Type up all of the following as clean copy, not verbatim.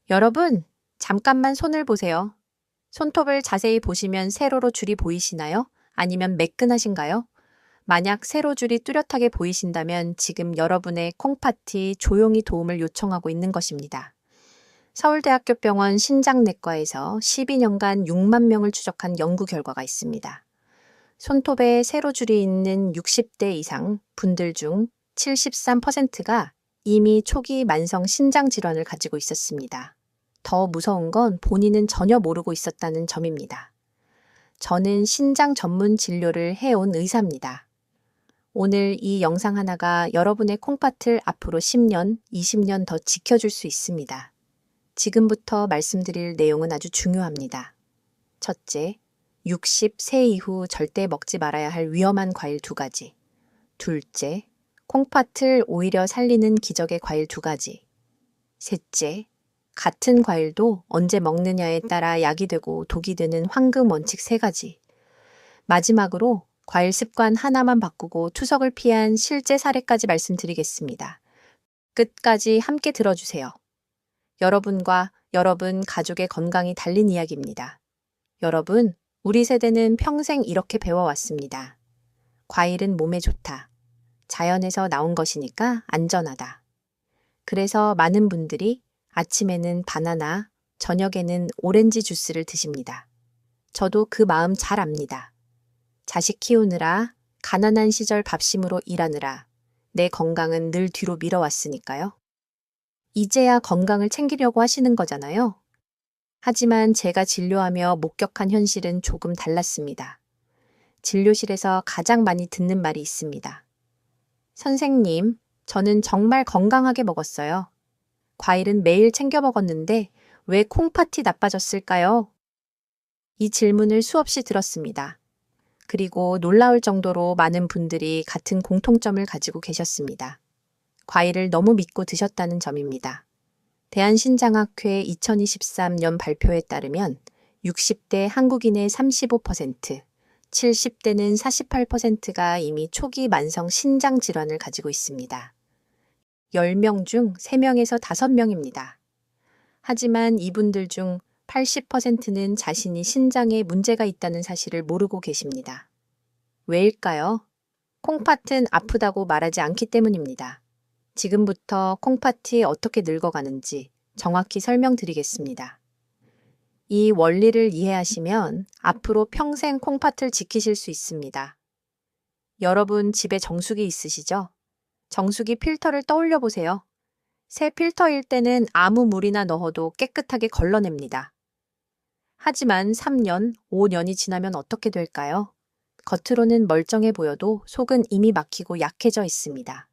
여러분, 잠깐만 손을 보세요. 손톱을 자세히 보시면 세로로 줄이 보이시나요? 아니면 매끈하신가요? 만약 세로 줄이 뚜렷하게 보이신다면 지금 여러분의 콩팥이 조용히 도움을 요청하고 있는 것입니다. 서울대학교 병원 신장내과에서 12년간 6만 명을 추적한 연구 결과가 있습니다. 손톱에 세로줄이 있는 60대 이상 분들 중 73%가 이미 초기 만성 신장 질환을 가지고 있었습니다. 더 무서운 건 본인은 전혀 모르고 있었다는 점입니다. 저는 신장 전문 진료를 해온 의사입니다. 오늘 이 영상 하나가 여러분의 콩팥을 앞으로 10년, 20년 더 지켜줄 수 있습니다. 지금부터 말씀드릴 내용은 아주 중요합니다. 첫째, 60세 이후 절대 먹지 말아야 할 위험한 과일 2가지. 둘째, 콩팥을 오히려 살리는 기적의 과일 2가지. 셋째, 같은 과일도 언제 먹느냐에 따라 약이 되고 독이 되는 황금 원칙 3가지. 마지막으로 과일 습관 하나만 바꾸고 투석을 피한 실제 사례까지 말씀드리겠습니다. 끝까지 함께 들어주세요. 여러분과 여러분 가족의 건강이 달린 이야기입니다. 여러분, 우리 세대는 평생 이렇게 배워왔습니다. 과일은 몸에 좋다. 자연에서 나온 것이니까 안전하다. 그래서 많은 분들이 아침에는 바나나, 저녁에는 오렌지 주스를 드십니다. 저도 그 마음 잘 압니다. 자식 키우느라, 가난한 시절 밥심으로 일하느라 내 건강은 늘 뒤로 미뤄왔으니까요. 이제야 건강을 챙기려고 하시는 거잖아요. 하지만 제가 진료하며 목격한 현실은 조금 달랐습니다. 진료실에서 가장 많이 듣는 말이 있습니다. 선생님, 저는 정말 건강하게 먹었어요. 과일은 매일 챙겨 먹었는데 왜 콩팥이 나빠졌을까요? 이 질문을 수없이 들었습니다. 그리고 놀라울 정도로 많은 분들이 같은 공통점을 가지고 계셨습니다. 과일을 너무 믿고 드셨다는 점입니다. 대한신장학회 2023년 발표에 따르면 60대 한국인의 35%, 70대는 48%가 이미 초기 만성 신장 질환을 가지고 있습니다. 10명 중 3명에서 5명입니다. 하지만 이분들 중 80%는 자신이 신장에 문제가 있다는 사실을 모르고 계십니다. 왜일까요? 콩팥은 아프다고 말하지 않기 때문입니다. 지금부터 콩팥이 어떻게 늙어가는지 정확히 설명드리겠습니다. 이 원리를 이해하시면 앞으로 평생 콩팥을 지키실 수 있습니다. 여러분 집에 정수기 있으시죠? 정수기 필터를 떠올려 보세요. 새 필터일 때는 아무 물이나 넣어도 깨끗하게 걸러냅니다. 하지만 3년, 5년이 지나면 어떻게 될까요? 겉으로는 멀쩡해 보여도 속은 이미 막히고 약해져 있습니다.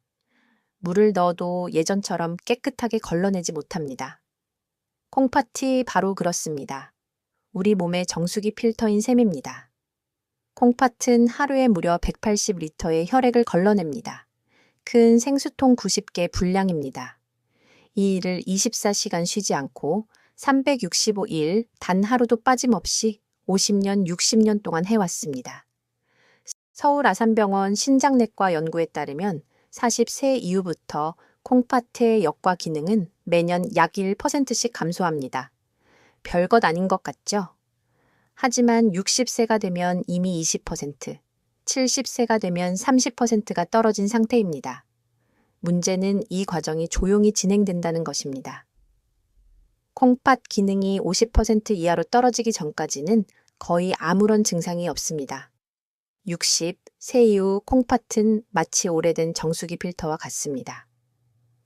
물을 넣어도 예전처럼 깨끗하게 걸러내지 못합니다. 콩팥이 바로 그렇습니다. 우리 몸의 정수기 필터인 셈입니다. 콩팥은 하루에 무려 180리터의 혈액을 걸러냅니다. 큰 생수통 90개 분량입니다. 이 일을 24시간 쉬지 않고 365일 단 하루도 빠짐없이 50년, 60년 동안 해왔습니다. 서울 아산병원 신장내과 연구에 따르면 40세 이후부터 콩팥의 역과 기능은 매년 약 1%씩 감소합니다. 별것 아닌 것 같죠? 하지만 60세가 되면 이미 20%, 70세가 되면 30%가 떨어진 상태입니다. 문제는 이 과정이 조용히 진행된다는 것입니다. 콩팥 기능이 50% 이하로 떨어지기 전까지는 거의 아무런 증상이 없습니다. 60세 이후 콩팥은 마치 오래된 정수기 필터와 같습니다.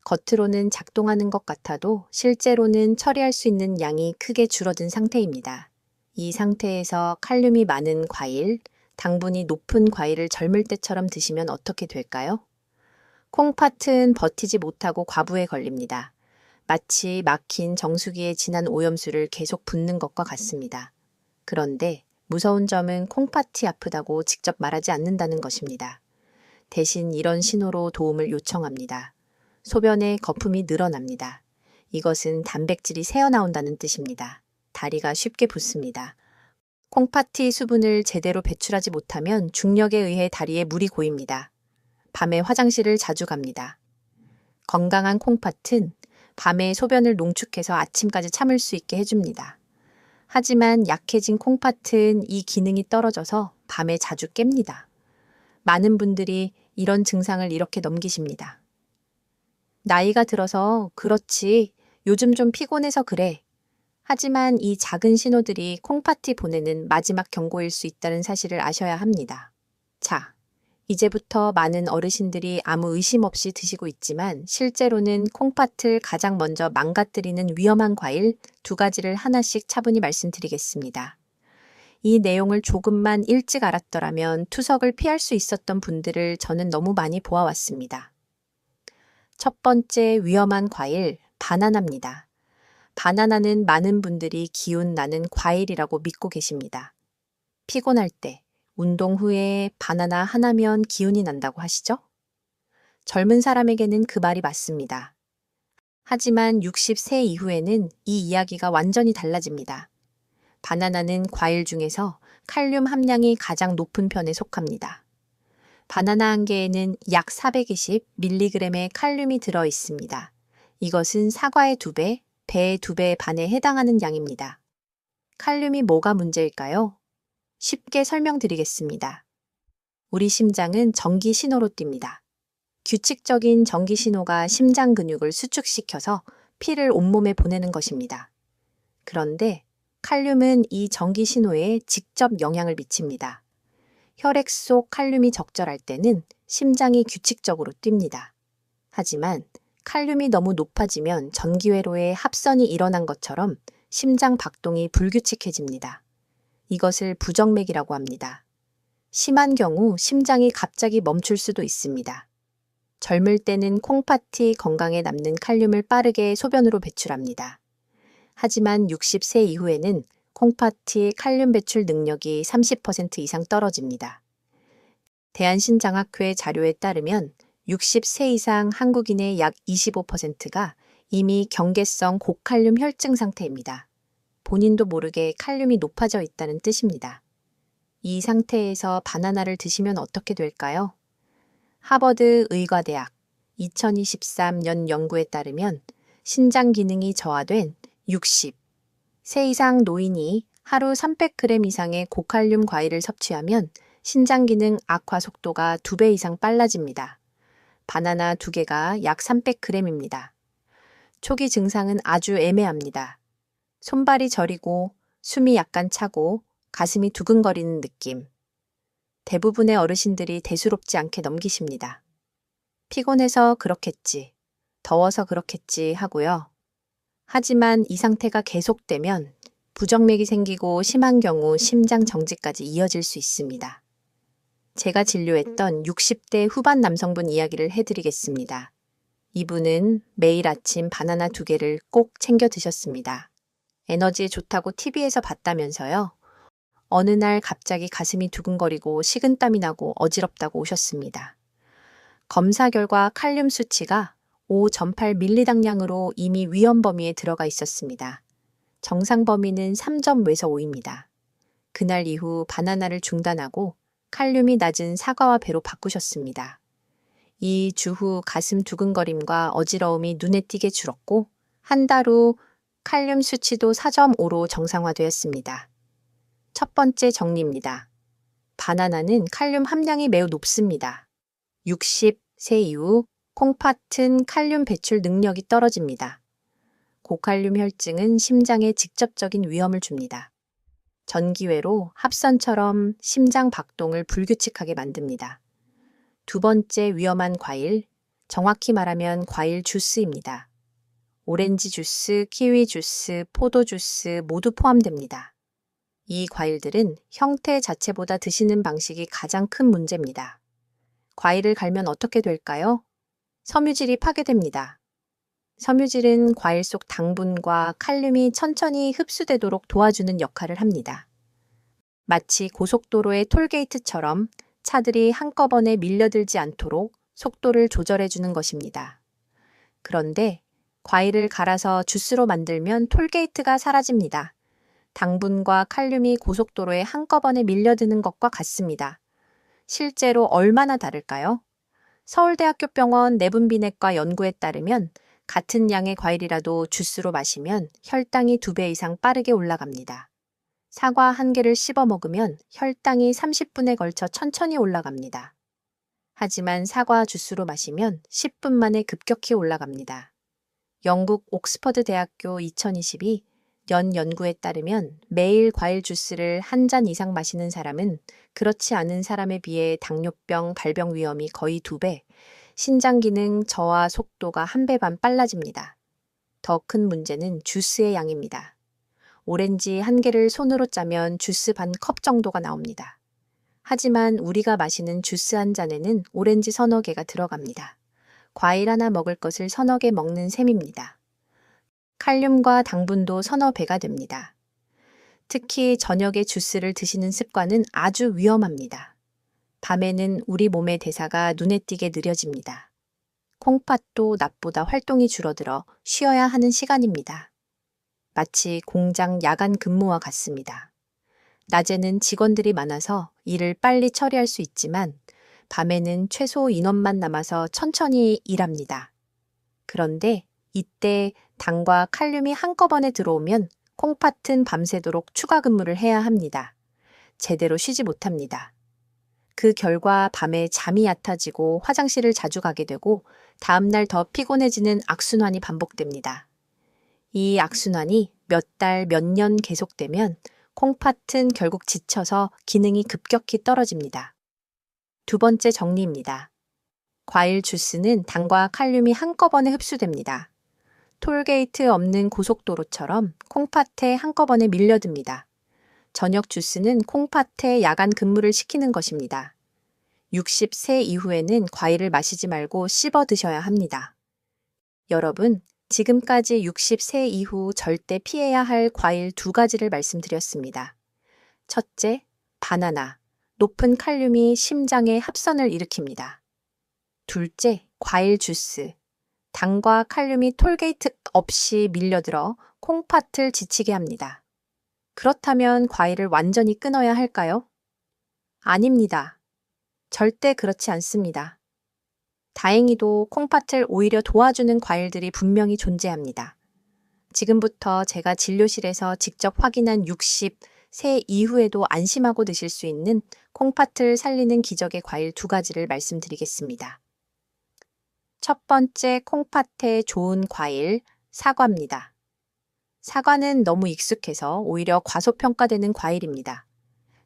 겉으로는 작동하는 것 같아도 실제로는 처리할 수 있는 양이 크게 줄어든 상태입니다. 이 상태에서 칼륨이 많은 과일, 당분이 높은 과일을 젊을 때처럼 드시면 어떻게 될까요? 콩팥은 버티지 못하고 과부에 걸립니다. 마치 막힌 정수기에 진한 오염수를 계속 붓는 것과 같습니다. 그런데 무서운 점은 콩팥이 아프다고 직접 말하지 않는다는 것입니다. 대신 이런 신호로 도움을 요청합니다. 소변에 거품이 늘어납니다. 이것은 단백질이 새어나온다는 뜻입니다. 다리가 쉽게 붓습니다. 콩팥이 수분을 제대로 배출하지 못하면 중력에 의해 다리에 물이 고입니다. 밤에 화장실을 자주 갑니다. 건강한 콩팥은 밤에 소변을 농축해서 아침까지 참을 수 있게 해줍니다. 하지만 약해진 콩팥은 이 기능이 떨어져서 밤에 자주 깹니다. 많은 분들이 이런 증상을 이렇게 넘기십니다. 나이가 들어서 그렇지, 요즘 좀 피곤해서 그래. 하지만 이 작은 신호들이 콩팥이 보내는 마지막 경고일 수 있다는 사실을 아셔야 합니다. 자, 이제부터 많은 어르신들이 아무 의심 없이 드시고 있지만 실제로는 콩팥을 가장 먼저 망가뜨리는 위험한 과일 2가지를 하나씩 차분히 말씀드리겠습니다. 이 내용을 조금만 일찍 알았더라면 투석을 피할 수 있었던 분들을 저는 너무 많이 보아왔습니다. 첫 번째 위험한 과일, 바나나입니다. 바나나는 많은 분들이 기운 나는 과일이라고 믿고 계십니다. 피곤할 때, 운동 후에 바나나 하나면 기운이 난다고 하시죠? 젊은 사람에게는 그 말이 맞습니다. 하지만 60세 이후에는 이 이야기가 완전히 달라집니다. 바나나는 과일 중에서 칼륨 함량이 가장 높은 편에 속합니다. 바나나 한 개에는 약 420mg의 칼륨이 들어 있습니다. 이것은 사과의 2배, 배의 2배 반에 해당하는 양입니다. 칼륨이 뭐가 문제일까요? 쉽게 설명드리겠습니다. 우리 심장은 전기 신호로 뜁니다. 규칙적인 전기 신호가 심장 근육을 수축시켜서 피를 온몸에 보내는 것입니다. 그런데 칼륨은 이 전기 신호에 직접 영향을 미칩니다. 혈액 속 칼륨이 적절할 때는 심장이 규칙적으로 뜁니다. 하지만 칼륨이 너무 높아지면 전기회로에 합선이 일어난 것처럼 심장 박동이 불규칙해집니다. 이것을 부정맥이라고 합니다. 심한 경우 심장이 갑자기 멈출 수도 있습니다. 젊을 때는 콩팥이 건강에 남는 칼륨을 빠르게 소변으로 배출합니다. 하지만 60세 이후에는 콩팥이 칼륨 배출 능력이 30% 이상 떨어집니다. 대한신장학회 자료에 따르면 60세 이상 한국인의 약 25%가 이미 경계성 고칼륨 혈증 상태입니다. 본인도 모르게 칼륨이 높아져 있다는 뜻입니다. 이 상태에서 바나나를 드시면 어떻게 될까요? 하버드 의과대학 2023년 연구에 따르면 신장 기능이 저하된 60세 이상 노인이 하루 300g 이상의 고칼륨 과일을 섭취하면 신장 기능 악화 속도가 2배 이상 빨라집니다. 바나나 2개가 약 300g입니다. 초기 증상은 아주 애매합니다. 손발이 저리고 숨이 약간 차고 가슴이 두근거리는 느낌. 대부분의 어르신들이 대수롭지 않게 넘기십니다. 피곤해서 그렇겠지, 더워서 그렇겠지 하고요. 하지만 이 상태가 계속되면 부정맥이 생기고 심한 경우 심장 정지까지 이어질 수 있습니다. 제가 진료했던 60대 후반 남성분 이야기를 해드리겠습니다. 이분은 매일 아침 바나나 2개를 꼭 챙겨 드셨습니다. 에너지에 좋다고 TV에서 봤다면서요. 어느 날 갑자기 가슴이 두근거리고 식은땀이 나고 어지럽다고 오셨습니다. 검사 결과 칼륨 수치가 5.8mg당량으로 이미 위험 범위에 들어가 있었습니다. 정상 범위는 3.5에서 5입니다. 그날 이후 바나나를 중단하고 칼륨이 낮은 사과와 배로 바꾸셨습니다. 이 주 후 가슴 두근거림과 어지러움이 눈에 띄게 줄었고 한 달 후 칼륨 수치도 4.5로 정상화되었습니다. 첫 번째 정리입니다. 바나나는 칼륨 함량이 매우 높습니다. 60세 이후 콩팥은 칼륨 배출 능력이 떨어집니다. 고칼륨 혈증은 심장에 직접적인 위험을 줍니다. 전기회로 합선처럼 심장 박동을 불규칙하게 만듭니다. 2번째 위험한 과일, 정확히 말하면 과일 주스입니다. 오렌지 주스, 키위 주스, 포도 주스 모두 포함됩니다. 이 과일들은 형태 자체보다 드시는 방식이 가장 큰 문제입니다. 과일을 갈면 어떻게 될까요? 섬유질이 파괴됩니다. 섬유질은 과일 속 당분과 칼륨이 천천히 흡수되도록 도와주는 역할을 합니다. 마치 고속도로의 톨게이트처럼 차들이 한꺼번에 밀려들지 않도록 속도를 조절해 주는 것입니다. 그런데 과일을 갈아서 주스로 만들면 톨게이트가 사라집니다. 당분과 칼륨이 고속도로에 한꺼번에 밀려드는 것과 같습니다. 실제로 얼마나 다를까요? 서울대학교 병원 내분비내과 연구에 따르면 같은 양의 과일이라도 주스로 마시면 혈당이 2배 이상 빠르게 올라갑니다. 사과 1개를 씹어 먹으면 혈당이 30분에 걸쳐 천천히 올라갑니다. 하지만 사과 주스로 마시면 10분 만에 급격히 올라갑니다. 영국 옥스퍼드 대학교 2022 년 연구에 따르면 매일 과일 주스를 1잔 이상 마시는 사람은 그렇지 않은 사람에 비해 당뇨병 발병 위험이 거의 2배, 신장 기능 저하 속도가 1배 반 빨라집니다. 더 큰 문제는 주스의 양입니다. 오렌지 1개를 손으로 짜면 주스 반 컵 정도가 나옵니다. 하지만 우리가 마시는 주스 한 잔에는 오렌지 서너 개가 들어갑니다. 과일 하나 먹을 것을 서너 개 먹는 셈입니다. 칼륨과 당분도 서너 배가 됩니다. 특히 저녁에 주스를 드시는 습관은 아주 위험합니다. 밤에는 우리 몸의 대사가 눈에 띄게 느려집니다. 콩팥도 낮보다 활동이 줄어들어 쉬어야 하는 시간입니다. 마치 공장 야간 근무와 같습니다. 낮에는 직원들이 많아서 일을 빨리 처리할 수 있지만 밤에는 최소 인원만 남아서 천천히 일합니다. 그런데 이때 당과 칼륨이 한꺼번에 들어오면 콩팥은 밤새도록 추가 근무를 해야 합니다. 제대로 쉬지 못합니다. 그 결과 밤에 잠이 얕아지고 화장실을 자주 가게 되고 다음날 더 피곤해지는 악순환이 반복됩니다. 이 악순환이 몇 달, 몇 년 계속되면 콩팥은 결국 지쳐서 기능이 급격히 떨어집니다. 2번째 정리입니다. 과일 주스는 당과 칼륨이 한꺼번에 흡수됩니다. 톨게이트 없는 고속도로처럼 콩팥에 한꺼번에 밀려듭니다. 저녁 주스는 콩팥에 야간 근무를 시키는 것입니다. 60세 이후에는 과일을 마시지 말고 씹어 드셔야 합니다. 여러분, 지금까지 60세 이후 절대 피해야 할 과일 2가지를 말씀드렸습니다. 첫째, 바나나. 높은 칼륨이 심장에 합선을 일으킵니다. 둘째, 과일 주스. 당과 칼륨이 톨게이트 없이 밀려들어 콩팥을 지치게 합니다. 그렇다면 과일을 완전히 끊어야 할까요? 아닙니다. 절대 그렇지 않습니다. 다행히도 콩팥을 오히려 도와주는 과일들이 분명히 존재합니다. 지금부터 제가 진료실에서 직접 확인한 60세 이후에도 안심하고 드실 수 있는 콩팥을 살리는 기적의 과일 2가지를 말씀드리겠습니다. 첫 번째 콩팥에 좋은 과일, 사과입니다. 사과는 너무 익숙해서 오히려 과소평가되는 과일입니다.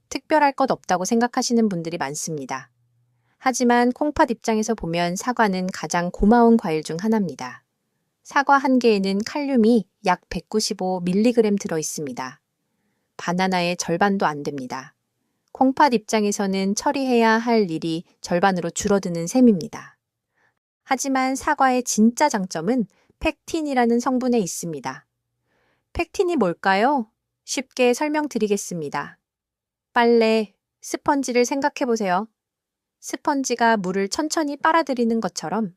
특별할 것 없다고 생각하시는 분들이 많습니다. 하지만 콩팥 입장에서 보면 사과는 가장 고마운 과일 중 하나입니다. 사과 1개에는 칼륨이 약 195mg 들어 있습니다. 바나나의 절반도 안 됩니다. 콩팥 입장에서는 처리해야 할 일이 절반으로 줄어드는 셈입니다. 하지만 사과의 진짜 장점은 펙틴이라는 성분에 있습니다. 펙틴이 뭘까요? 쉽게 설명드리겠습니다. 빨래, 스펀지를 생각해 보세요. 스펀지가 물을 천천히 빨아들이는 것처럼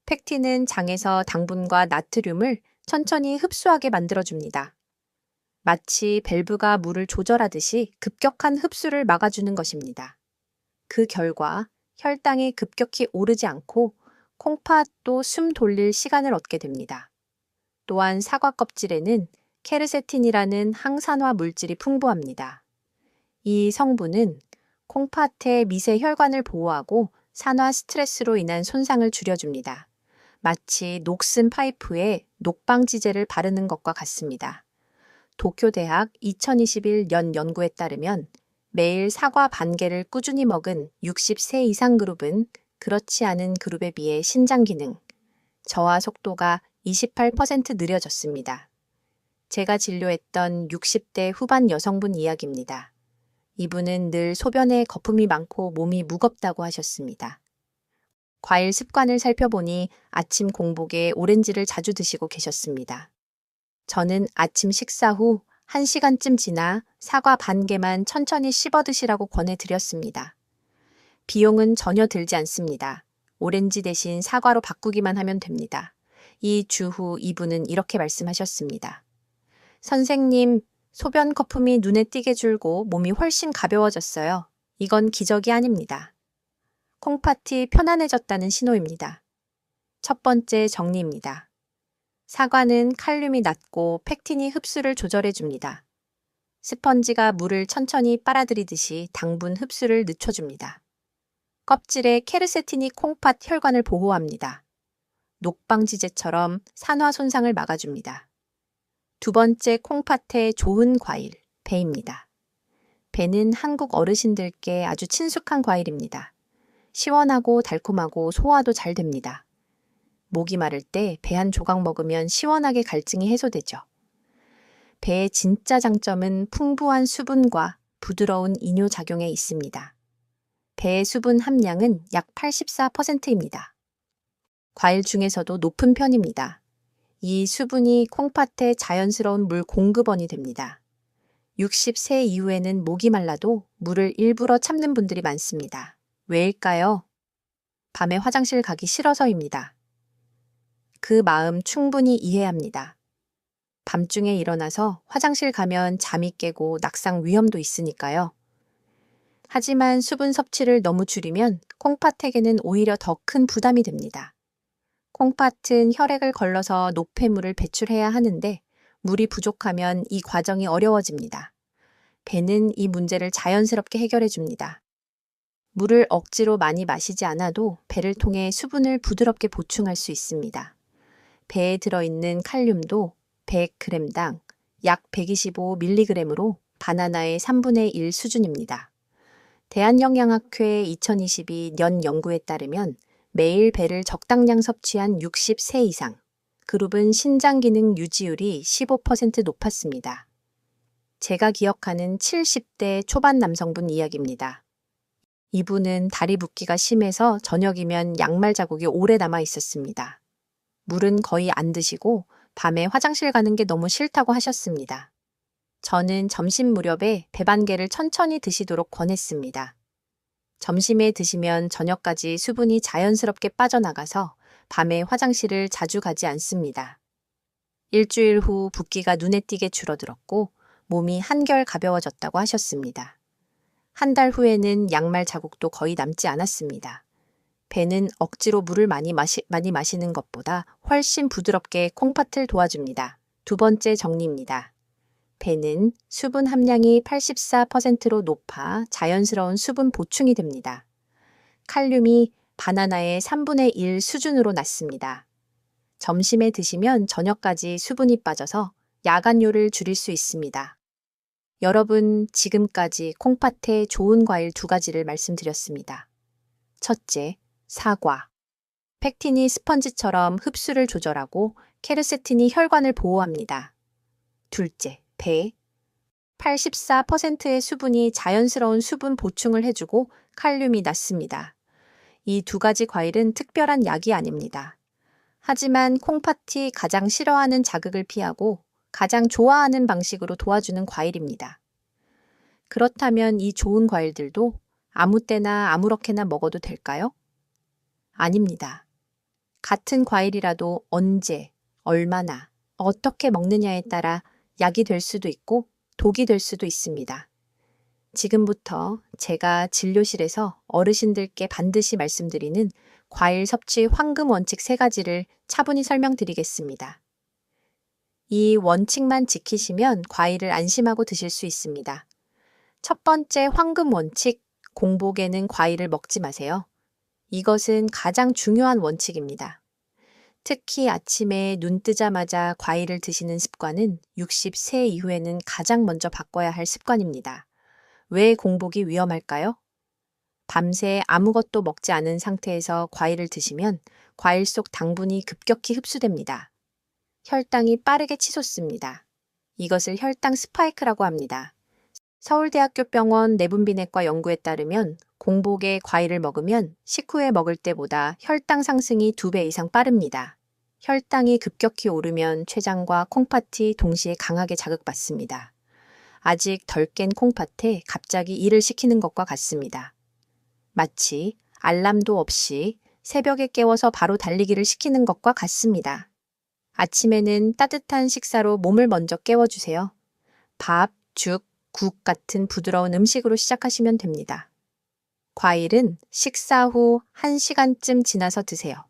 펙틴은 장에서 당분과 나트륨을 천천히 흡수하게 만들어줍니다. 마치 밸브가 물을 조절하듯이 급격한 흡수를 막아주는 것입니다. 그 결과 혈당이 급격히 오르지 않고 콩팥도 숨 돌릴 시간을 얻게 됩니다. 또한 사과 껍질에는 케르세틴이라는 항산화 물질이 풍부합니다. 이 성분은 콩팥의 미세 혈관을 보호하고 산화 스트레스로 인한 손상을 줄여줍니다. 마치 녹슨 파이프에 녹방지제를 바르는 것과 같습니다. 도쿄대학 2021년 연구에 따르면 매일 사과 1개를 꾸준히 먹은 60세 이상 그룹은 그렇지 않은 그룹에 비해 신장 기능, 저하 속도가 28% 느려졌습니다. 제가 진료했던 60대 후반 여성분 이야기입니다. 이분은 늘 소변에 거품이 많고 몸이 무겁다고 하셨습니다. 과일 습관을 살펴보니 아침 공복에 오렌지를 자주 드시고 계셨습니다. 저는 아침 식사 후 1시간쯤 지나 사과 1개만 천천히 씹어 드시라고 권해드렸습니다. 비용은 전혀 들지 않습니다. 오렌지 대신 사과로 바꾸기만 하면 됩니다. 이 주 후 이분은 이렇게 말씀하셨습니다. 선생님, 소변 거품이 눈에 띄게 줄고 몸이 훨씬 가벼워졌어요. 이건 기적이 아닙니다. 콩팥이 편안해졌다는 신호입니다. 첫 번째 정리입니다. 사과는 칼륨이 낮고 펙틴이 흡수를 조절해 줍니다. 스펀지가 물을 천천히 빨아들이듯이 당분 흡수를 늦춰줍니다. 껍질에 케르세틴이 콩팥 혈관을 보호합니다. 녹방지제처럼 산화 손상을 막아줍니다. 두 번째 콩팥의 좋은 과일, 배입니다. 배는 한국 어르신들께 아주 친숙한 과일입니다. 시원하고 달콤하고 소화도 잘 됩니다. 목이 마를 때 배 한 조각 먹으면 시원하게 갈증이 해소되죠. 배의 진짜 장점은 풍부한 수분과 부드러운 이뇨작용에 있습니다. 배의 수분 함량은 약 84%입니다. 과일 중에서도 높은 편입니다. 이 수분이 콩팥의 자연스러운 물 공급원이 됩니다. 60세 이후에는 목이 말라도 물을 일부러 참는 분들이 많습니다. 왜일까요? 밤에 화장실 가기 싫어서입니다. 그 마음 충분히 이해합니다. 밤중에 일어나서 화장실 가면 잠이 깨고 낙상 위험도 있으니까요. 하지만 수분 섭취를 너무 줄이면 콩팥에게는 오히려 더 큰 부담이 됩니다. 콩팥은 혈액을 걸러서 노폐물을 배출해야 하는데 물이 부족하면 이 과정이 어려워집니다. 배는 이 문제를 자연스럽게 해결해 줍니다. 물을 억지로 많이 마시지 않아도 배를 통해 수분을 부드럽게 보충할 수 있습니다. 배에 들어있는 칼륨도 100g당 약 125mg으로 바나나의 3분의 1 수준입니다. 대한영양학회 2022년 연구에 따르면 매일 배를 적당량 섭취한 60세 이상, 그룹은 신장 기능 유지율이 15% 높았습니다. 제가 기억하는 70대 초반 남성분 이야기입니다. 이분은 다리 붓기가 심해서 저녁이면 양말 자국이 오래 남아 있었습니다. 물은 거의 안 드시고 밤에 화장실 가는 게 너무 싫다고 하셨습니다. 저는 점심 무렵에 배 반 개를 천천히 드시도록 권했습니다. 점심에 드시면 저녁까지 수분이 자연스럽게 빠져나가서 밤에 화장실을 자주 가지 않습니다. 일주일 후 붓기가 눈에 띄게 줄어들었고 몸이 한결 가벼워졌다고 하셨습니다. 한 달 후에는 양말 자국도 거의 남지 않았습니다. 배는 억지로 물을 많이 마시는 것보다 훨씬 부드럽게 콩팥을 도와줍니다. 두 번째 정리입니다. 배는 수분 함량이 84%로 높아 자연스러운 수분 보충이 됩니다. 칼륨이 바나나의 3분의 1 수준으로 낮습니다. 점심에 드시면 저녁까지 수분이 빠져서 야간료를 줄일 수 있습니다. 여러분, 지금까지 콩팥에 좋은 과일 2가지를 말씀드렸습니다. 첫째, 사과. 펙틴이 스펀지처럼 흡수를 조절하고 케르세틴이 혈관을 보호합니다. 둘째, 배. 84%의 수분이 자연스러운 수분 보충을 해주고 칼륨이 낮습니다. 이 2가지 과일은 특별한 약이 아닙니다. 하지만 콩팥이 가장 싫어하는 자극을 피하고 가장 좋아하는 방식으로 도와주는 과일입니다. 그렇다면 이 좋은 과일들도 아무 때나 아무렇게나 먹어도 될까요? 아닙니다. 같은 과일이라도 언제, 얼마나, 어떻게 먹느냐에 따라 약이 될 수도 있고 독이 될 수도 있습니다. 지금부터 제가 진료실에서 어르신들께 반드시 말씀드리는 과일 섭취 황금 원칙 3가지를 차분히 설명드리겠습니다. 이 원칙만 지키시면 과일을 안심하고 드실 수 있습니다. 첫 번째 황금 원칙, 공복에는 과일을 먹지 마세요. 이것은 가장 중요한 원칙입니다. 특히 아침에 눈 뜨자마자 과일을 드시는 습관은 60세 이후에는 가장 먼저 바꿔야 할 습관입니다. 왜 공복이 위험할까요? 밤새 아무것도 먹지 않은 상태에서 과일을 드시면 과일 속 당분이 급격히 흡수됩니다. 혈당이 빠르게 치솟습니다. 이것을 혈당 스파이크라고 합니다. 서울대학교 병원 내분비내과 연구에 따르면 공복에 과일을 먹으면 식후에 먹을 때보다 혈당 상승이 2배 이상 빠릅니다. 혈당이 급격히 오르면 췌장과 콩팥이 동시에 강하게 자극받습니다. 아직 덜 깬 콩팥에 갑자기 일을 시키는 것과 같습니다. 마치 알람도 없이 새벽에 깨워서 바로 달리기를 시키는 것과 같습니다. 아침에는 따뜻한 식사로 몸을 먼저 깨워주세요. 밥, 죽, 국 같은 부드러운 음식으로 시작하시면 됩니다. 과일은 식사 후 1시간쯤 지나서 드세요.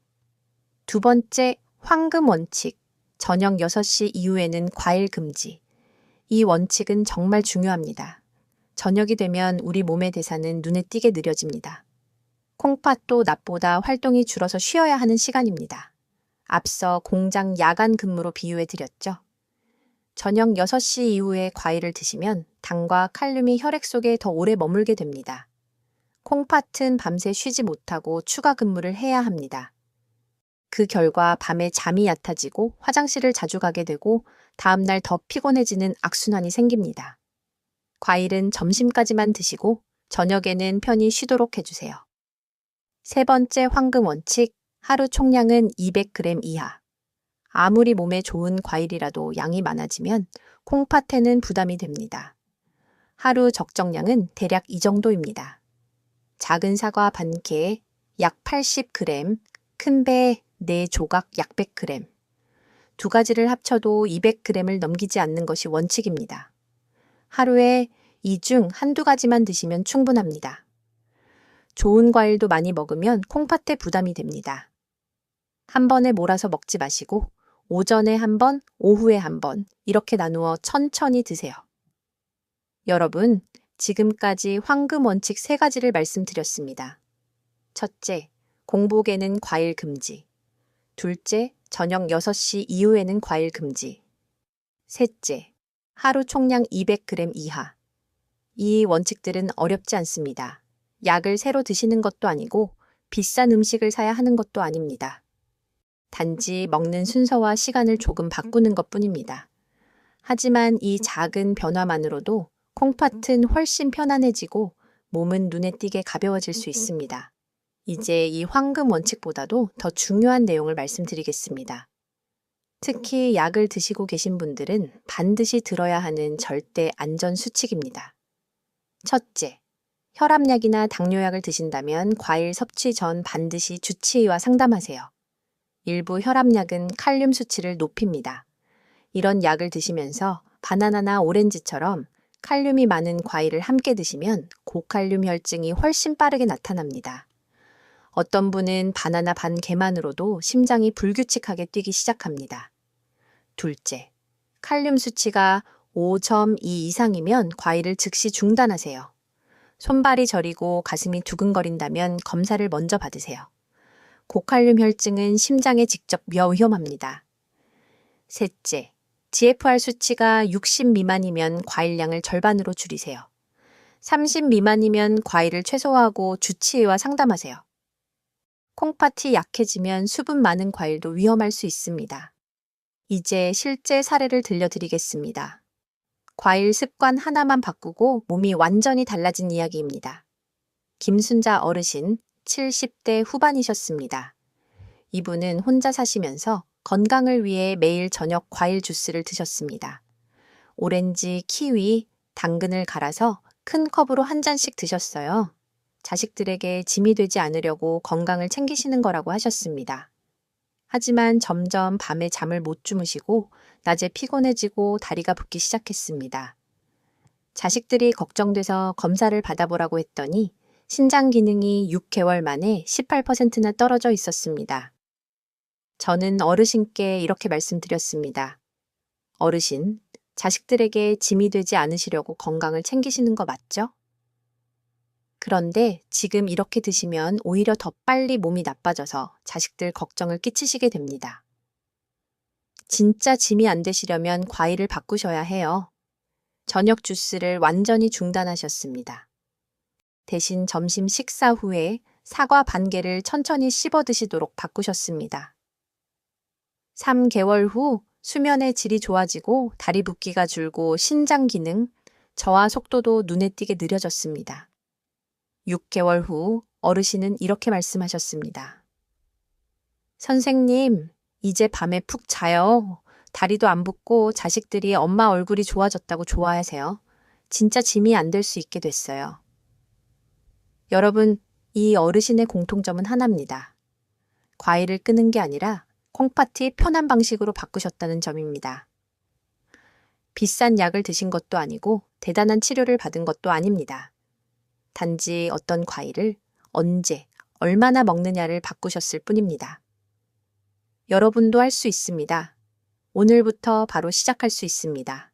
두 번째, 황금 원칙. 저녁 6시 이후에는 과일 금지. 이 원칙은 정말 중요합니다. 저녁이 되면 우리 몸의 대사는 눈에 띄게 느려집니다. 콩팥도 낮보다 활동이 줄어서 쉬어야 하는 시간입니다. 앞서 공장 야간 근무로 비유해 드렸죠. 저녁 6시 이후에 과일을 드시면 당과 칼륨이 혈액 속에 더 오래 머물게 됩니다. 콩팥은 밤새 쉬지 못하고 추가 근무를 해야 합니다. 그 결과 밤에 잠이 얕아지고 화장실을 자주 가게 되고 다음날 더 피곤해지는 악순환이 생깁니다. 과일은 점심까지만 드시고 저녁에는 편히 쉬도록 해주세요. 세 번째 황금 원칙, 하루 총량은 200g 이하. 아무리 몸에 좋은 과일이라도 양이 많아지면 콩팥에는 부담이 됩니다. 하루 적정량은 대략 이 정도입니다. 작은 사과 반 개, 약 80g, 큰 배 4조각 약 100g. 두 가지를 합쳐도 200g을 넘기지 않는 것이 원칙입니다. 하루에 이 중 한두 가지만 드시면 충분합니다. 좋은 과일도 많이 먹으면 콩팥에 부담이 됩니다. 한 번에 몰아서 먹지 마시고 오전에 한 번, 오후에 한 번 이렇게 나누어 천천히 드세요. 여러분, 지금까지 황금 원칙 3가지를 말씀드렸습니다. 첫째, 공복에는 과일 금지. 둘째, 저녁 6시 이후에는 과일 금지. 셋째, 하루 총량 200g 이하. 이 원칙들은 어렵지 않습니다. 약을 새로 드시는 것도 아니고 비싼 음식을 사야 하는 것도 아닙니다. 단지 먹는 순서와 시간을 조금 바꾸는 것뿐입니다. 하지만 이 작은 변화만으로도 콩팥은 훨씬 편안해지고 몸은 눈에 띄게 가벼워질 수 있습니다. 이제 이 황금 원칙보다도 더 중요한 내용을 말씀드리겠습니다. 특히 약을 드시고 계신 분들은 반드시 들어야 하는 절대 안전 수칙입니다. 첫째, 혈압약이나 당뇨약을 드신다면 과일 섭취 전 반드시 주치의와 상담하세요. 일부 혈압약은 칼륨 수치를 높입니다. 이런 약을 드시면서 바나나나 오렌지처럼 칼륨이 많은 과일을 함께 드시면 고칼륨 혈증이 훨씬 빠르게 나타납니다. 어떤 분은 바나나 반 개만으로도 심장이 불규칙하게 뛰기 시작합니다. 둘째, 칼륨 수치가 5.2 이상이면 과일을 즉시 중단하세요. 손발이 저리고 가슴이 두근거린다면 검사를 먼저 받으세요. 고칼륨 혈증은 심장에 직접 위험합니다. 셋째, GFR 수치가 60 미만이면 과일량을 절반으로 줄이세요. 30 미만이면 과일을 최소화하고 주치의와 상담하세요. 콩팥이 약해지면 수분 많은 과일도 위험할 수 있습니다. 이제 실제 사례를 들려드리겠습니다. 과일 습관 하나만 바꾸고 몸이 완전히 달라진 이야기입니다. 김순자 어르신 70대 후반이셨습니다. 이분은 혼자 사시면서 건강을 위해 매일 저녁 과일 주스를 드셨습니다. 오렌지, 키위, 당근을 갈아서 큰 컵으로 한 잔씩 드셨어요. 자식들에게 짐이 되지 않으려고 건강을 챙기시는 거라고 하셨습니다. 하지만 점점 밤에 잠을 못 주무시고 낮에 피곤해지고 다리가 붓기 시작했습니다. 자식들이 걱정돼서 검사를 받아보라고 했더니 신장 기능이 6개월 만에 18%나 떨어져 있었습니다. 저는 어르신께 이렇게 말씀드렸습니다. 어르신, 자식들에게 짐이 되지 않으시려고 건강을 챙기시는 거 맞죠? 그런데 지금 이렇게 드시면 오히려 더 빨리 몸이 나빠져서 자식들 걱정을 끼치시게 됩니다. 진짜 짐이 안 되시려면 과일을 바꾸셔야 해요. 저녁 주스를 완전히 중단하셨습니다. 대신 점심 식사 후에 사과 반 개를 천천히 씹어 드시도록 바꾸셨습니다. 3개월 후 수면의 질이 좋아지고 다리 붓기가 줄고 신장 기능, 저하 속도도 눈에 띄게 느려졌습니다. 6개월 후 어르신은 이렇게 말씀하셨습니다. 선생님, 이제 밤에 푹 자요. 다리도 안 붓고 자식들이 엄마 얼굴이 좋아졌다고 좋아하세요. 진짜 짐이 안 될 수 있게 됐어요. 여러분, 이 어르신의 공통점은 하나입니다. 과일을 끄는 게 아니라 콩팥이 편한 방식으로 바꾸셨다는 점입니다. 비싼 약을 드신 것도 아니고 대단한 치료를 받은 것도 아닙니다. 단지 어떤 과일을 언제, 얼마나 먹느냐를 바꾸셨을 뿐입니다. 여러분도 할 수 있습니다. 오늘부터 바로 시작할 수 있습니다.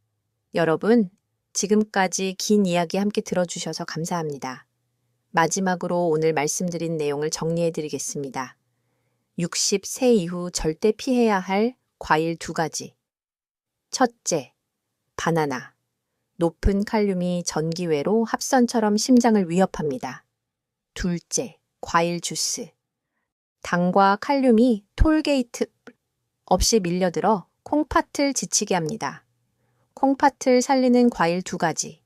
여러분, 지금까지 긴 이야기 함께 들어주셔서 감사합니다. 마지막으로 오늘 말씀드린 내용을 정리해 드리겠습니다. 60세 이후 절대 피해야 할 과일 2가지. 첫째, 바나나. 높은 칼륨이 전기외로 합선처럼 심장을 위협합니다. 둘째, 과일 주스. 당과 칼륨이 톨게이트 없이 밀려들어 콩팥을 지치게 합니다. 콩팥을 살리는 과일 2가지.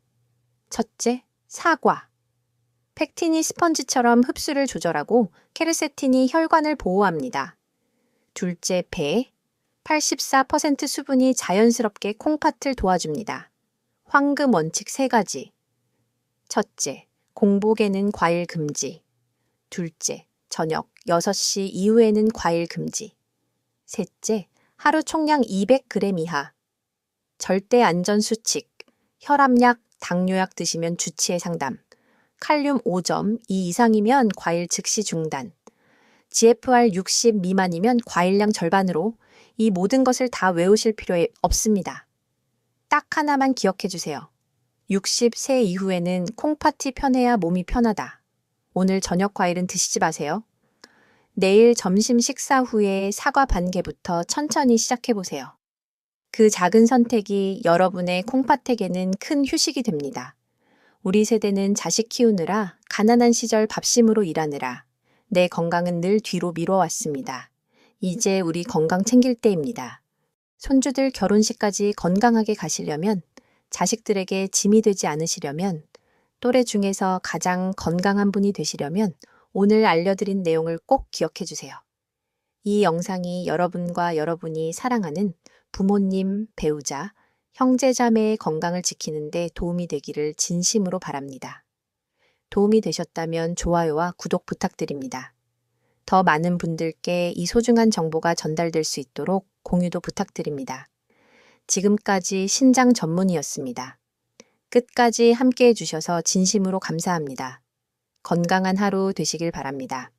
첫째, 사과. 펙틴이 스펀지처럼 흡수를 조절하고 케르세틴이 혈관을 보호합니다. 둘째, 배. 84% 수분이 자연스럽게 콩팥을 도와줍니다. 황금 원칙 3가지. 첫째, 공복에는 과일 금지. 둘째, 저녁 6시 이후에는 과일 금지. 셋째, 하루 총량 200g 이하. 절대 안전 수칙. 혈압약, 당뇨약 드시면 주치의 상담. 칼륨 5점, 이 이상이면 과일 즉시 중단. GFR 60 미만이면 과일량 절반으로 이 모든 것을 다 외우실 필요 없습니다. 딱 하나만 기억해 주세요. 60세 이후에는 콩팥이 편해야 몸이 편하다. 오늘 저녁 과일은 드시지 마세요. 내일 점심 식사 후에 사과 반 개부터 천천히 시작해 보세요. 그 작은 선택이 여러분의 콩팥에게는 큰 휴식이 됩니다. 우리 세대는 자식 키우느라 가난한 시절 밥심으로 일하느라 내 건강은 늘 뒤로 미뤄왔습니다. 이제 우리 건강 챙길 때입니다. 손주들 결혼식까지 건강하게 가시려면, 자식들에게 짐이 되지 않으시려면, 또래 중에서 가장 건강한 분이 되시려면 오늘 알려드린 내용을 꼭 기억해 주세요. 이 영상이 여러분과 여러분이 사랑하는 부모님, 배우자, 형제자매의 건강을 지키는 데 도움이 되기를 진심으로 바랍니다. 도움이 되셨다면 좋아요와 구독 부탁드립니다. 더 많은 분들께 이 소중한 정보가 전달될 수 있도록 공유도 부탁드립니다. 지금까지 신장 전문의였습니다. 끝까지 함께해 주셔서 진심으로 감사합니다. 건강한 하루 되시길 바랍니다.